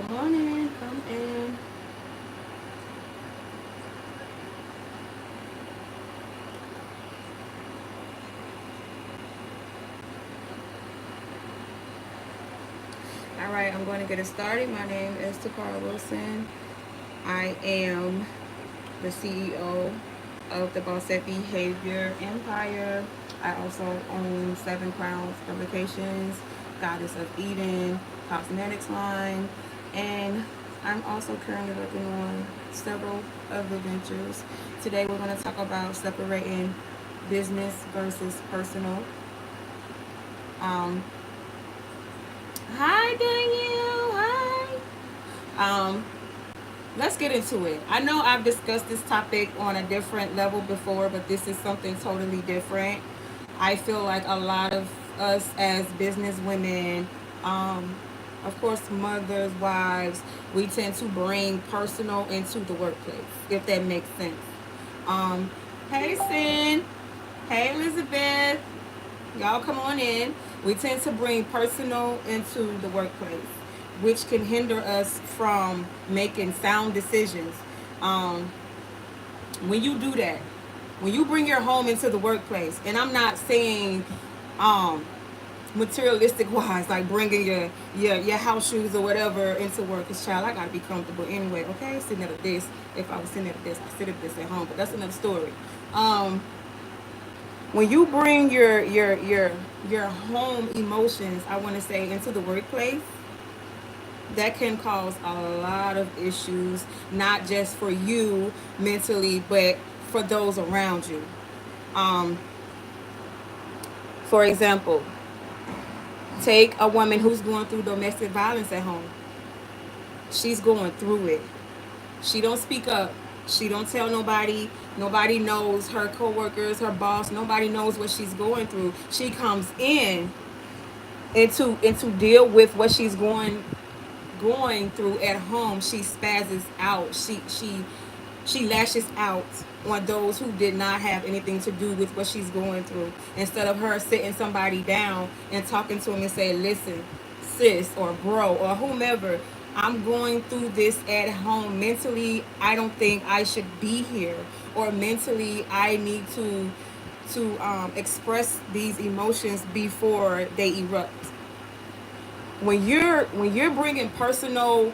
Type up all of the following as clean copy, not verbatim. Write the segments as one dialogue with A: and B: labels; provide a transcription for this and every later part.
A: Come on in, come in. All right, I'm going to get it started. My name is Tacara Wilson. I am the CEO of the Boss Behavior Empire. I also own Seven Crowns Publications, Goddess of Eden, Cosmetics line, and I'm also currently working on several other ventures. Today we're going to talk about separating business versus personal. Um, Hi, Danielle. Hi. Um, let's get into it. I know I've discussed this topic on a different level before, but this is something totally different. I feel like a lot of us as business women, um, of course, mothers, wives, we tend to bring personal into the workplace, if that makes sense. Um, hey, Sin. Hey, Elizabeth. Y'all come on in. We tend to bring personal into the workplace, which can hinder us from making sound decisions. Um, when you do that, when you bring your home into the workplace, and I'm not saying um, materialistic wise, like bringing your house shoes or whatever into work. Cause child, I gotta be comfortable anyway. Okay, sitting at a desk. If I was sitting at a desk, I sit at this at home. But that's another story. Um, when you bring your home emotions, I want to say, into the workplace, that can cause a lot of issues, not just for you mentally, but for those around you. um, for example, take a woman who's going through domestic violence at home. She's going through it. She don't speak up. She don't tell nobody. Nobody knows, her coworkers, her boss, nobody knows what she's going through. She comes in and to deal with what she's going through at home. She spazzes out. She lashes out on those who did not have anything to do with what she's going through. Instead of her sitting somebody down and talking to him and saying, listen, sis or bro or whomever, I'm going through this at home. Mentally, I don't think I should be here. Or mentally, I need to express these emotions before they erupt. When you're bringing personal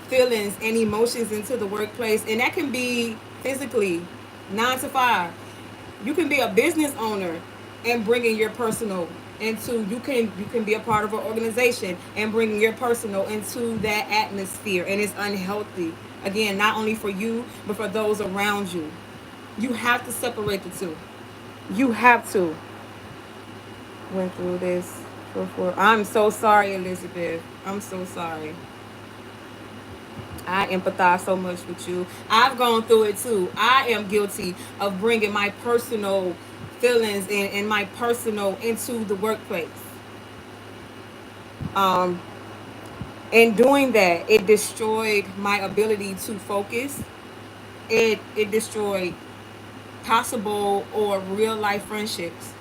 A: feelings and emotions into the workplace, and that can be physically, 9 to 5. You can be a business owner and bringing your personal into, you can be a part of an organization and bringing your personal into that atmosphere, and it's unhealthy. Again, not only for you but for those around you. You have to separate the two. You have to. Went through this before. I'm so sorry, Elizabeth. I'm so sorry. I empathize so much with you. I've gone through it too. I am guilty of bringing my personal feelings and my personal into the workplace. Um, in doing that, it destroyed my ability to focus. It destroyed possible or real life friendships.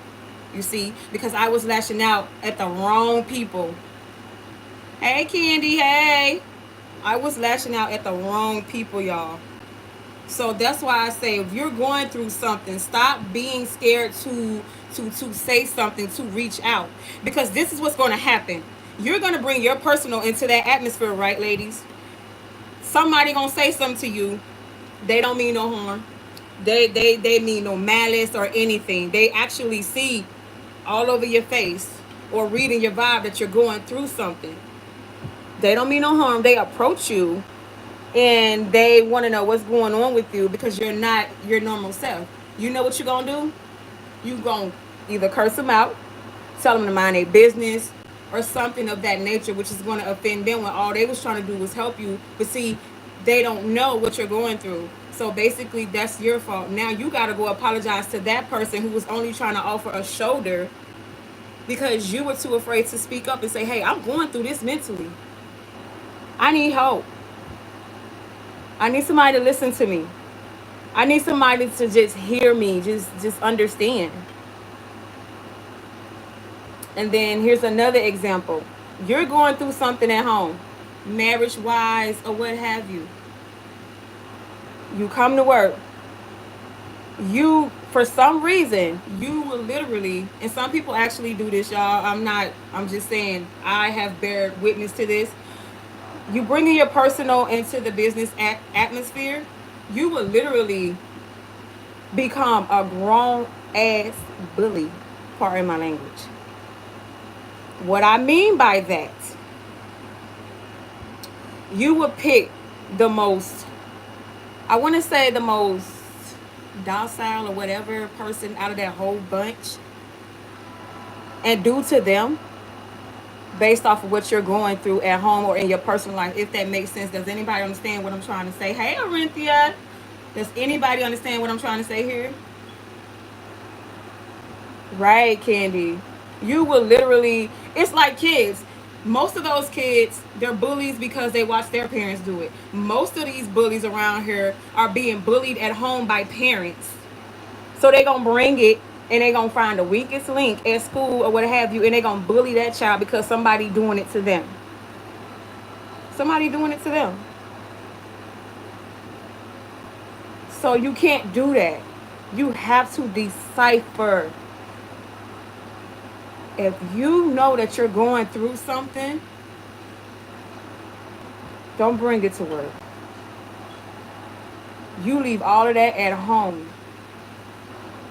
A: You see, because I was lashing out at the wrong people. Hey, Candy. Hey, I was lashing out at the wrong people, y'all. So that's why I say, if you're going through something, stop being scared to say something, to reach out, because this is what's going to happen. You're going to bring your personal into that atmosphere, right, ladies? Somebody gonna say something to you. They don't mean no harm. They mean no malice or anything. They actually see all over your face or reading your vibe that you're going through something. They don't mean no harm. They approach you and they want to know what's going on with you because you're not your normal self. You know what you're gonna do? You gonna either curse them out, tell them to mind their business, or something of that nature, which is going to offend them when all they was trying to do was help you. But see, they don't know what you're going through. So basically, that's your fault. Now you got to go apologize to that person who was only trying to offer a shoulder because you were too afraid to speak up and say, hey, I'm going through this mentally. I need help. I need somebody to listen to me. I need somebody to just hear me, just understand. And then here's another example. You're going through something at home. marriage wise, or what have you. You come to work, you, for some reason, you will literally, and some people actually do this, y'all. I'm just saying, I have bear witness to this. You bringing your personal into the business atmosphere, you will literally become a grown ass bully. Pardon my language. What I mean by that, you would pick the most, I want to say the most docile or whatever person out of that whole bunch, and do to them based off of what you're going through at home or in your personal life, if that makes sense. Does anybody understand what I'm trying to say? Hey, Orinthia. Does anybody understand what I'm trying to say here? Right, Candy. You will literally, it's like kids. Most of those kids, they're bullies because they watch their parents do it. Most of these bullies around here are being bullied at home by parents. So they gonna bring it, and they gonna find the weakest link at school or what have you, and they gonna bully that child because somebody doing it to them. Somebody doing it to them. So you can't do that. You have to decipher. If you know that you're going through something, don't bring it to work. You leave all of that at home.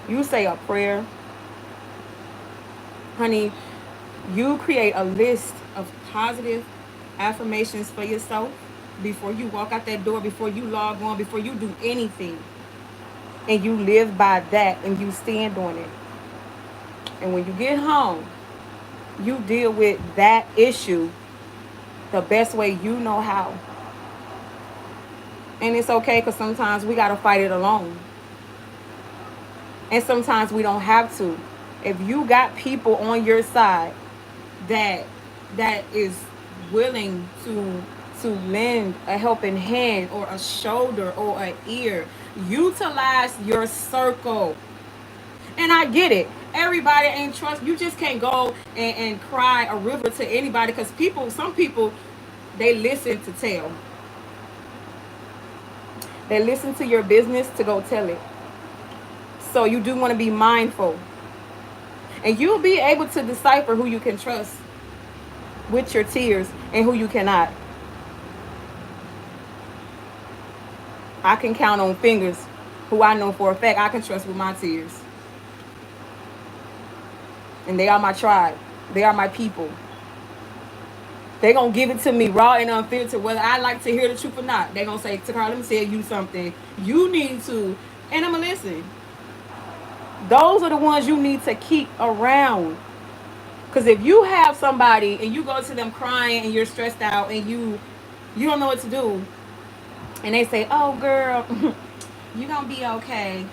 A: You say a prayer. Honey, you create a list of positive affirmations for yourself before you walk out that door, before you log on, before you do anything. And you live by that and you stand on it. And when you get home, you deal with that issue the best way you know how. And it's okay, because sometimes we got to fight it alone. And sometimes we don't have to. If you got people on your side that is willing to lend a helping hand or a shoulder or an ear, utilize your circle. And I get it. Everybody ain't trust. You just can't go and cry a river to anybody, because some people, they listen to tell. They listen to your business to go tell it. So you do want to be mindful. And you'll be able to decipher who you can trust with your tears and who you cannot. I can count on fingers who I know for a fact I can trust with my tears. And they are my tribe. They are my people. They're going to give it to me raw and unfiltered, whether I like to hear the truth or not. They're going to say, Tacara, let me tell you something. You need to. And I'm going to listen. Those are the ones you need to keep around. Because if you have somebody and you go to them crying and you're stressed out and you don't know what to do, and they say, oh, girl, you're going to be okay.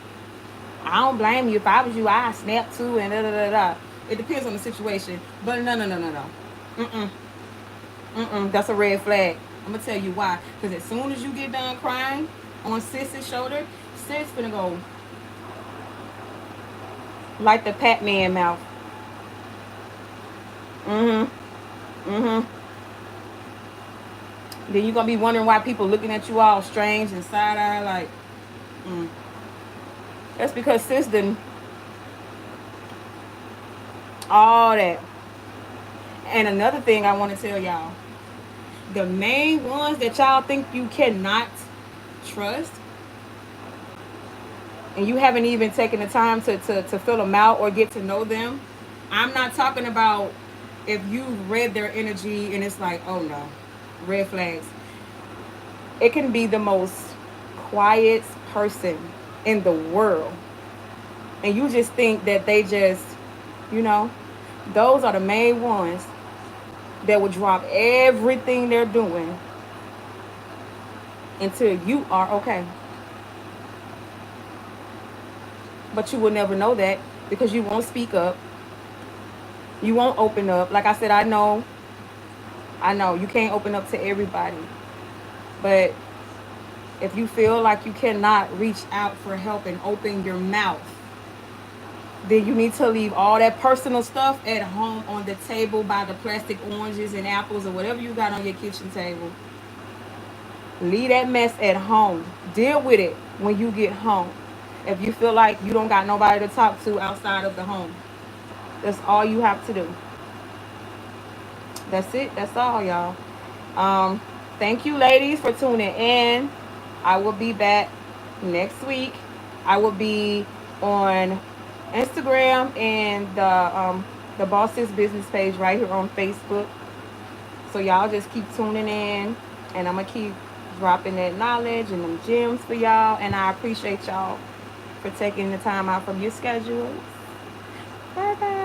A: I don't blame you. If I was you, I'd snap too, and da-da-da-da. It depends on the situation. But no. That's a red flag. I'm going to tell you why. Because as soon as you get done crying on Sis's shoulder, Sis finna go like the Pac-Man mouth. Then you're going to be wondering why people looking at you all strange and side-eye like, That's because Sis didn't all that. And another thing I want to tell y'all, the main ones that y'all think you cannot trust, and you haven't even taken the time to fill them out or get to know them. I'm not talking about if you've read their energy and it's like, oh no, red flags. It can be the most quiet person in the world, and you just think that they just, those are the main ones that will drop everything they're doing until you are okay. But you will never know that because you won't speak up. You won't open up. Like I said, I know you can't open up to everybody. But if you feel like you cannot reach out for help and open your mouth, Then you need to leave all that personal stuff at home on the table by the plastic oranges and apples or whatever you got on your kitchen table. Leave that mess at home. Deal with it when you get home. If you feel like you don't got nobody to talk to outside of the home, that's all you have to do. That's it. That's all, y'all. Um, Thank you, ladies, for tuning in. I will be back next week. I will be on Instagram and the Boss's Business page right here on Facebook. So y'all just keep tuning in, and I'm gonna keep dropping that knowledge and them gems for y'all. And I appreciate y'all for taking the time out from your schedules. Bye bye.